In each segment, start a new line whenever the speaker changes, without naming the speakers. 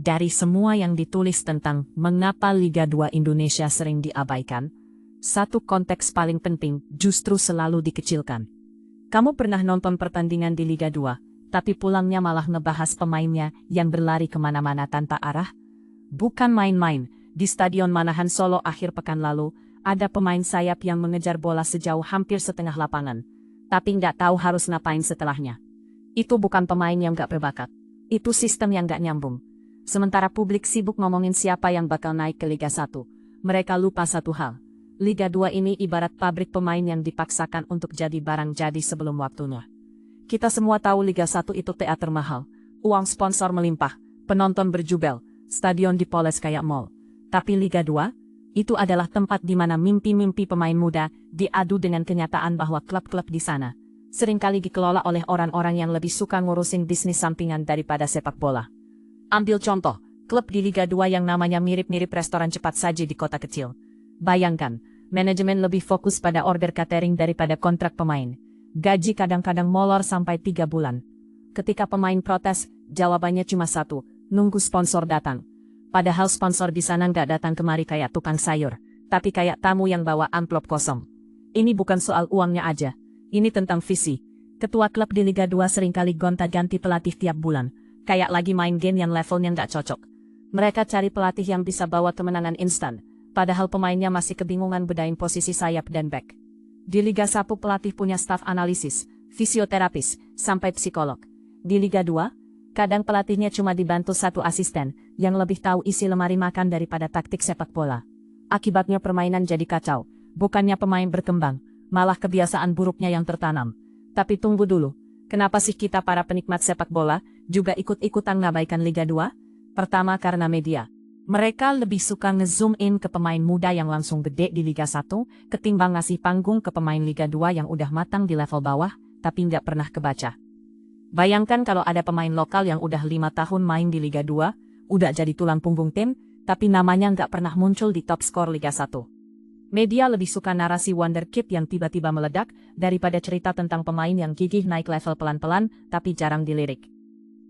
dari semua yang ditulis tentang mengapa Liga 2 Indonesia sering diabaikan, satu konteks paling penting justru selalu dikecilkan. Kamu pernah nonton pertandingan di Liga 2, tapi pulangnya malah ngebahas pemainnya yang berlari kemana-mana tanpa arah? Bukan main-main, di Stadion Manahan Solo akhir pekan lalu, ada pemain sayap yang mengejar bola sejauh hampir setengah lapangan, tapi nggak tahu harus ngapain setelahnya. Itu bukan pemain yang nggak berbakat, itu sistem yang nggak nyambung. Sementara publik sibuk ngomongin siapa yang bakal naik ke Liga 1, mereka lupa satu hal. Liga 2 ini ibarat pabrik pemain yang dipaksakan untuk jadi barang jadi sebelum waktunya. Kita semua tahu Liga 1 itu teater mahal, uang sponsor melimpah, penonton berjubel, stadion dipoles kayak mall. Tapi Liga 2, itu adalah tempat di mana mimpi-mimpi pemain muda diadu dengan kenyataan bahwa klub-klub di sana seringkali dikelola oleh orang-orang yang lebih suka ngurusin bisnis sampingan daripada sepak bola. Ambil contoh, klub di Liga 2 yang namanya mirip-mirip restoran cepat saji di kota kecil. Bayangkan, manajemen lebih fokus pada order catering daripada kontrak pemain. Gaji kadang-kadang molor sampai 3 bulan. Ketika pemain protes, jawabannya cuma satu, nunggu sponsor datang. Padahal sponsor di sana nggak datang kemari kayak tukang sayur, tapi kayak tamu yang bawa amplop kosong. Ini bukan soal uangnya aja, ini tentang visi. Ketua klub di Liga 2 seringkali gonta-ganti pelatih tiap bulan, kayak lagi main game yang levelnya nggak cocok. Mereka cari pelatih yang bisa bawa kemenangan instan, padahal pemainnya masih kebingungan bedain posisi sayap dan back. Di Liga 1 pelatih punya staf analisis, fisioterapis, sampai psikolog. Di Liga 2, kadang pelatihnya cuma dibantu satu asisten, yang lebih tahu isi lemari makan daripada taktik sepak bola. Akibatnya permainan jadi kacau, bukannya pemain berkembang, malah kebiasaan buruknya yang tertanam. Tapi tunggu dulu, kenapa sih kita para penikmat sepak bola juga ikut-ikutan ngabaikan Liga 2? Pertama karena media. Mereka lebih suka nge-zoom in ke pemain muda yang langsung gede di Liga 1, ketimbang ngasih panggung ke pemain Liga 2 yang udah matang di level bawah, tapi nggak pernah kebaca. Bayangkan kalau ada pemain lokal yang udah 5 tahun main di Liga 2, udah jadi tulang punggung tim, tapi namanya nggak pernah muncul di top skor Liga 1. Media lebih suka narasi wonderkid yang tiba-tiba meledak, daripada cerita tentang pemain yang gigih naik level pelan-pelan, tapi jarang dilirik.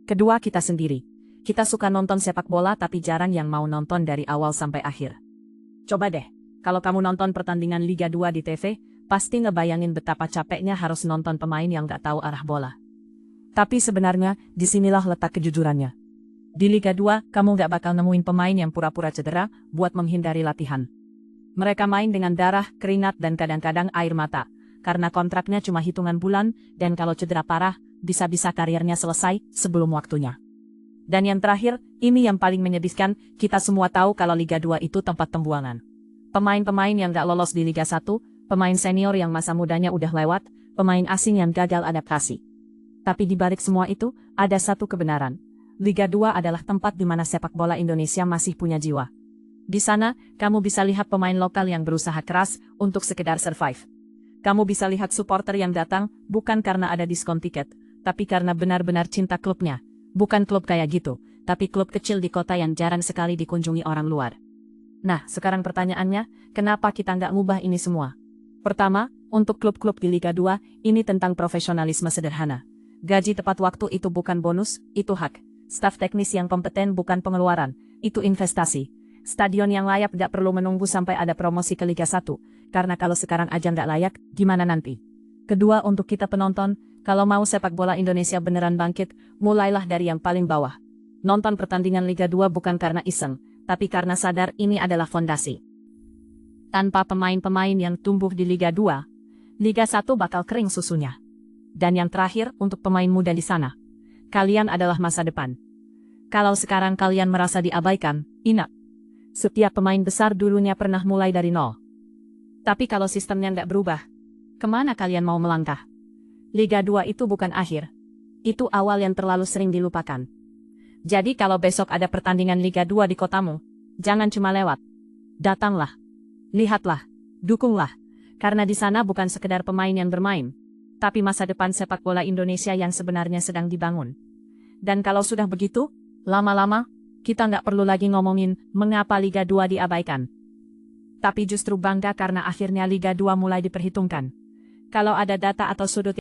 Kedua, kita sendiri. Kita suka nonton sepak bola tapi jarang yang mau nonton dari awal sampai akhir. Coba deh, kalau kamu nonton pertandingan Liga 2 di TV, pasti ngebayangin betapa capeknya harus nonton pemain yang nggak tahu arah bola. Tapi sebenarnya, disinilah letak kejujurannya. Di Liga 2, kamu nggak bakal nemuin pemain yang pura-pura cedera buat menghindari latihan. Mereka main dengan darah, keringat dan kadang-kadang air mata, karena kontraknya cuma hitungan bulan, dan kalau cedera parah, bisa-bisa karirnya selesai sebelum waktunya. Dan yang terakhir, ini yang paling menyedihkan, kita semua tahu kalau Liga 2 itu tempat pembuangan. Pemain-pemain yang gak lolos di Liga 1, pemain senior yang masa mudanya udah lewat, pemain asing yang gagal adaptasi. Tapi di balik semua itu, ada satu kebenaran. Liga 2 adalah tempat di mana sepak bola Indonesia masih punya jiwa. Di sana, kamu bisa lihat pemain lokal yang berusaha keras untuk sekedar survive. Kamu bisa lihat supporter yang datang, bukan karena ada diskon tiket, tapi karena benar-benar cinta klubnya. Bukan klub kayak gitu, tapi klub kecil di kota yang jarang sekali dikunjungi orang luar. Nah, sekarang pertanyaannya, kenapa kita nggak ngubah ini semua? Pertama, untuk klub-klub di Liga 2, ini tentang profesionalisme sederhana. Gaji tepat waktu itu bukan bonus, itu hak. Staf teknis yang kompeten bukan pengeluaran, itu investasi. Stadion yang layak nggak perlu menunggu sampai ada promosi ke Liga 1, karena kalau sekarang aja nggak layak, gimana nanti? Kedua, untuk kita penonton, kalau mau sepak bola Indonesia beneran bangkit, mulailah dari yang paling bawah. Nonton pertandingan Liga 2 bukan karena iseng, tapi karena sadar ini adalah fondasi. Tanpa pemain-pemain yang tumbuh di Liga 2, Liga 1 bakal kering susunya. Dan yang terakhir, untuk pemain muda di sana, kalian adalah masa depan. Kalau sekarang kalian merasa diabaikan, ingat, setiap pemain besar dulunya pernah mulai dari nol. Tapi kalau sistemnya nggak berubah, kemana kalian mau melangkah? Liga 2 itu bukan akhir. Itu awal yang terlalu sering dilupakan. Jadi kalau besok ada pertandingan Liga 2 di kotamu, jangan cuma lewat. Datanglah. Lihatlah. Dukunglah. Karena di sana bukan sekedar pemain yang bermain, tapi masa depan sepak bola Indonesia yang sebenarnya sedang dibangun. Dan kalau sudah begitu, lama-lama, kita nggak perlu lagi ngomongin mengapa Liga 2 diabaikan. Tapi justru bangga karena akhirnya Liga 2 mulai diperhitungkan. Kalau ada data atau sudut